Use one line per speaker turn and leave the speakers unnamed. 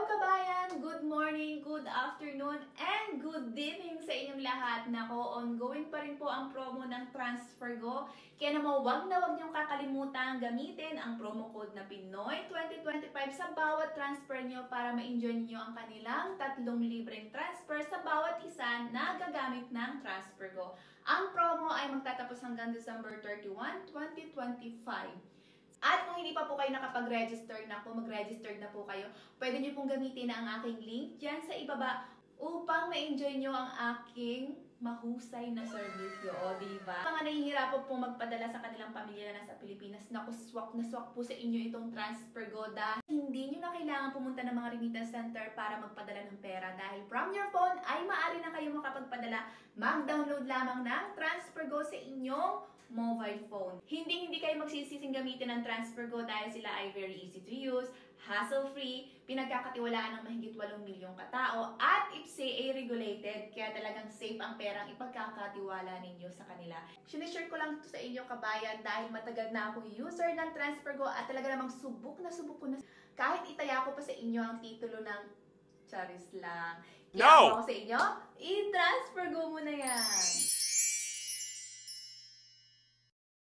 kabayan! Good morning, good afternoon, and good evening sa inyong lahat. Nako, ongoing pa rin po ang promo ng TransferGo. Kaya naman wag na wag niyong kakalimutan gamitin ang promo code na Pinoy 2025 sa bawat transfer niyo para ma-enjoy niyo ang kanilang 3 libreng transfer sa bawat isa na gagamit ng TransferGo. Ang promo ay magtatapos hanggang December 31, 2025. At kung hindi pa po kayo nakapag-register na po, mag-register na po kayo, pwede nyo pong gamitin ang aking link dyan sa ibaba upang ma-enjoy nyo ang aking mahusay na service. O, diba? Mga nahihirapan po magpadala sa kanilang pamilya na nasa Pilipinas, naku, swak na swak po sa inyo itong TransferGo dahil hindi nyo na kailangan pumunta ng mga remittance center para magpadala ng pera. Dahil from your phone ay maaari na kayo makapagpadala. Mag-download lamang ng TransferGo sa inyong mobile phone. Hindi kayo magsisising gamitin ng TransferGo dahil sila ay very easy to use, hassle-free, pinagkakatiwalaan ng mahigit 8 milyong katao, at FCA regulated, kaya talagang safe ang perang ipagkakatiwala ninyo sa kanila. Sinishare ko lang ito sa inyo kabayan dahil matagal na akong user ng TransferGo at talaga namang subok ko na. Kahit itaya ko pa sa inyo ang titulo ng Charis lang. Kaya ako sa inyo, i-TransferGo mo na yan!